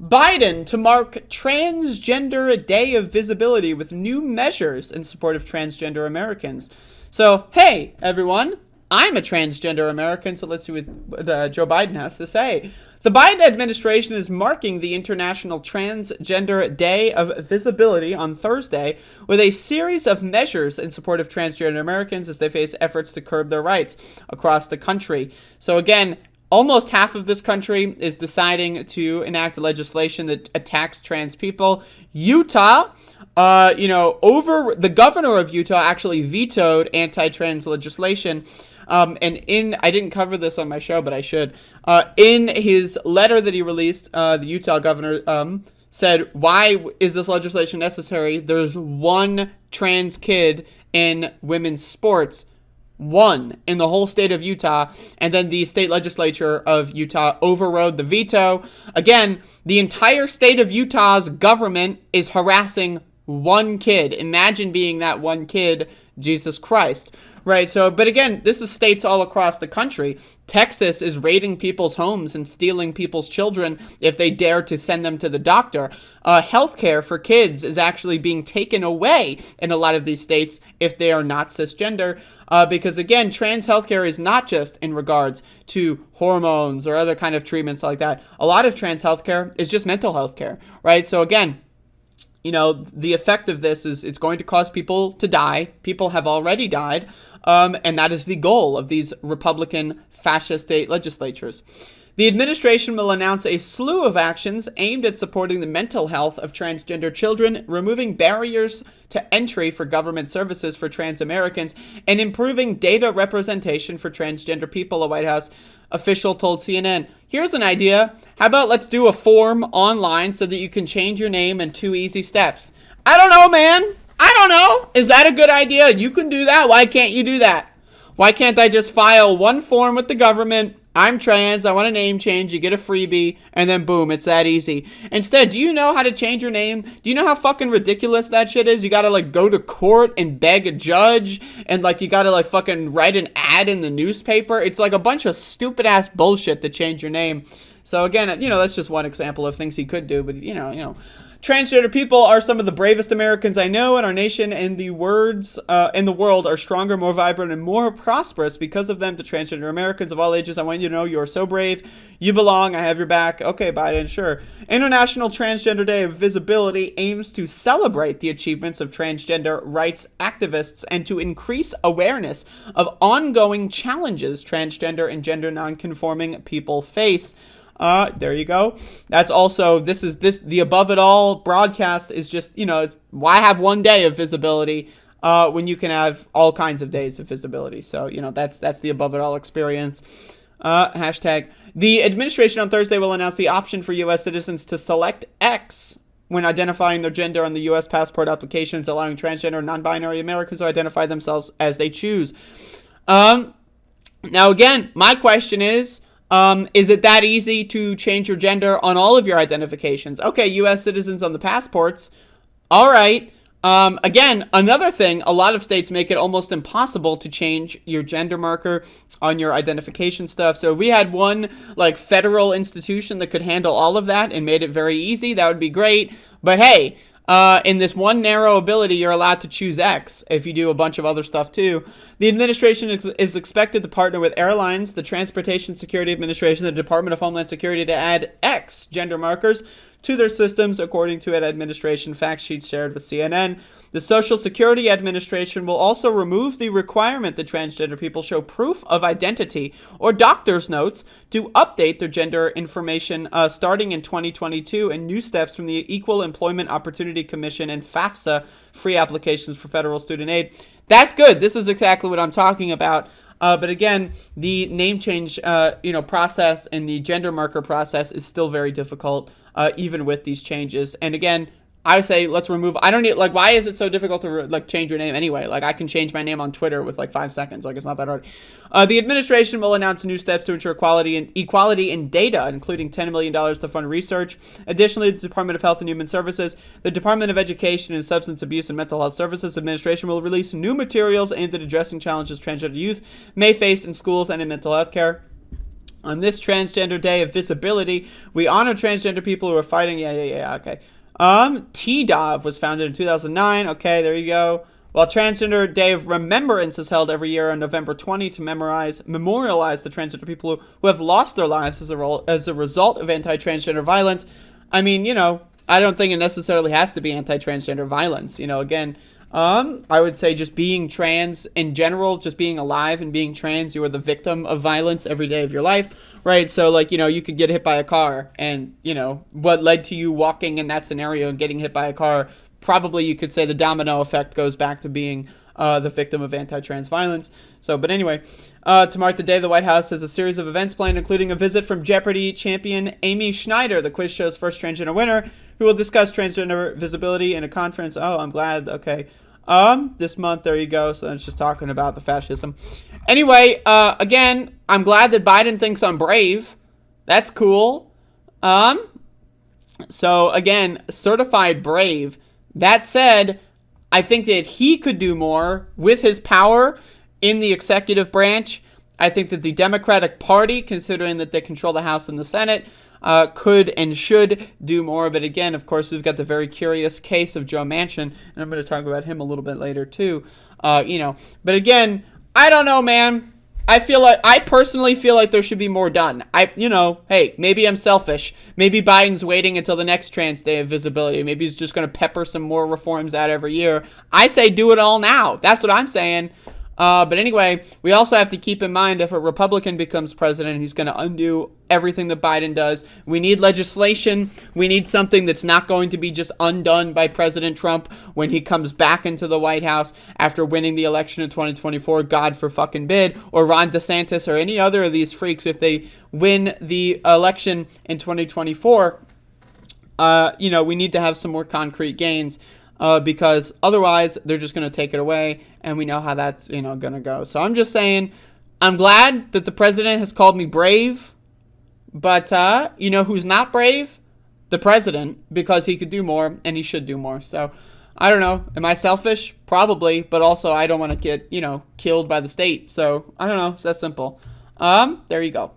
Biden to mark Transgender Day of Visibility with new measures in support of transgender Americans. So, hey, everyone, I'm a transgender American, so let's see what Joe Biden has to say. The Biden administration is marking the International Transgender Day of Visibility on Thursday with a series of measures in support of transgender Americans as they face efforts to curb their rights across the country. So again, almost half of this country is deciding to enact legislation that attacks trans people. Utah, over the governor of Utah actually vetoed anti-trans legislation. I didn't cover this on my show, but I should. In his letter that he released, the Utah governor said, why is this legislation necessary? There's one trans kid in women's sports. One in the whole state of Utah, and then the state legislature of Utah overrode the veto. Again, the entire state of Utah's government is harassing one kid. Imagine being that one kid, Jesus Christ. Right, so, but again, this is states all across the country. Texas is raiding people's homes and stealing people's children if they dare to send them to the doctor. Healthcare for kids is actually being taken away in a lot of these states if they are not cisgender. Because again, trans healthcare is not just in regards to hormones or other kind of treatments like that. A lot of trans healthcare is just mental healthcare, right? So again, the effect of this is it's going to cause people to die. People have already died. And that is the goal of these Republican fascist state legislatures. The administration will announce a slew of actions aimed at supporting the mental health of transgender children, removing barriers to entry for government services for trans Americans, and improving data representation for transgender people, a White House official told CNN. Here's an idea. How about let's do a form online so that you can change your name in 2 easy steps? I don't know, man. I don't know. Is that a good idea? You can do that. Why can't you do that? Why can't I just file one form with the government? I'm trans, I want a name change, you get a freebie, and then boom, it's that easy. Instead, do you know how to change your name? Do you know how fucking ridiculous that shit is? You gotta, go to court and beg a judge, and, you gotta, fucking write an ad in the newspaper. It's, a bunch of stupid-ass bullshit to change your name. So, again, that's just one example of things he could do, but, Transgender people are some of the bravest Americans I know, and our nation and the world are stronger, more vibrant, and more prosperous because of them. To transgender Americans of all ages, I want you to know you are so brave. You belong. I have your back. Okay, Biden, sure. International Transgender Day of Visibility aims to celebrate the achievements of transgender rights activists and to increase awareness of ongoing challenges transgender and gender nonconforming people face. There you go. That's also, the Above It All broadcast is just, why have one day of visibility, when you can have all kinds of days of visibility? So, that's the Above It All experience. Hashtag. The administration on Thursday will announce the option for U.S. citizens to select X when identifying their gender on the U.S. passport applications, allowing transgender and non-binary Americans to identify themselves as they choose. Now again, my question is it that easy to change your gender on all of your identifications? Okay, U.S. citizens on the passports. All right. Again, another thing, a lot of states make it almost impossible to change your gender marker on your identification stuff. So if we had one, federal institution that could handle all of that and made it very easy, that would be great. But hey, in this one narrow ability, you're allowed to choose X if you do a bunch of other stuff too. The administration is expected to partner with airlines, the Transportation Security Administration, the Department of Homeland Security to add X gender markers to their systems, according to an administration fact sheet shared with CNN. The Social Security Administration will also remove the requirement that transgender people show proof of identity or doctor's notes to update their gender information starting in 2022, and new steps from the Equal Employment Opportunity Commission and FAFSA, free applications for federal student aid. That's good. This is exactly what I'm talking about. But again, the name change, process and the gender marker process is still very difficult, even with these changes. And again, I say let's remove. I don't need why is it so difficult to change your name anyway? I can change my name on Twitter with 5 seconds. It's not that hard. The administration will announce new steps to ensure equality in data, including $10 million to fund research. Additionally, the Department of Health and Human Services, the Department of Education and Substance Abuse and Mental Health Services Administration will release new materials aimed at addressing challenges transgender youth may face in schools and in mental health care. On this Transgender Day of Visibility, we honor transgender people who are fighting. Okay. TDOV was founded in 2009. Okay, there you go. While Transgender Day of Remembrance is held every year on November 20 to memorialize the transgender people who have lost their lives as a result of anti-transgender violence. I mean, I don't think it necessarily has to be anti-transgender violence. Again, I would say just being trans in general, just being alive and being trans, you are the victim of violence every day of your life, right? So, like, you could get hit by a car, and, what led to you walking in that scenario and getting hit by a car, probably you could say the domino effect goes back to being the victim of anti-trans violence. So, but anyway, to mark the day, the White House has a series of events planned, including a visit from Jeopardy champion Amy Schneider, the quiz show's first transgender winner, who will discuss transgender visibility in a conference. Oh, I'm glad. Okay. This month, there you go. So it's just talking about the fascism. Anyway, again, I'm glad that Biden thinks I'm brave. That's cool. So again, certified brave. That said, I think that he could do more with his power in the executive branch. I think that the Democratic Party, considering that they control the House and the Senate, could and should do more. But again, of course, we've got the very curious case of Joe Manchin, and I'm going to talk about him a little bit later too. But again, I don't know, man. I personally feel like there should be more done. Hey, maybe I'm selfish. Maybe Biden's waiting until the next Trans Day of Visibility. Maybe he's just going to pepper some more reforms out every year. I say do it all now. That's what I'm saying. But anyway, we also have to keep in mind if a Republican becomes president, he's going to undo everything that Biden does. We need legislation. We need something that's not going to be just undone by President Trump when he comes back into the White House after winning the election in 2024, God for fucking bid, or Ron DeSantis or any other of these freaks if they win the election in 2024. We need to have some more concrete gains. Because otherwise they're just going to take it away, and we know how that's, going to go. So I'm just saying, I'm glad that the president has called me brave, but, who's not brave? The president, because he could do more, and he should do more. So, I don't know. Am I selfish? Probably, but also I don't want to get, killed by the state. So, I don't know. It's that simple. There you go.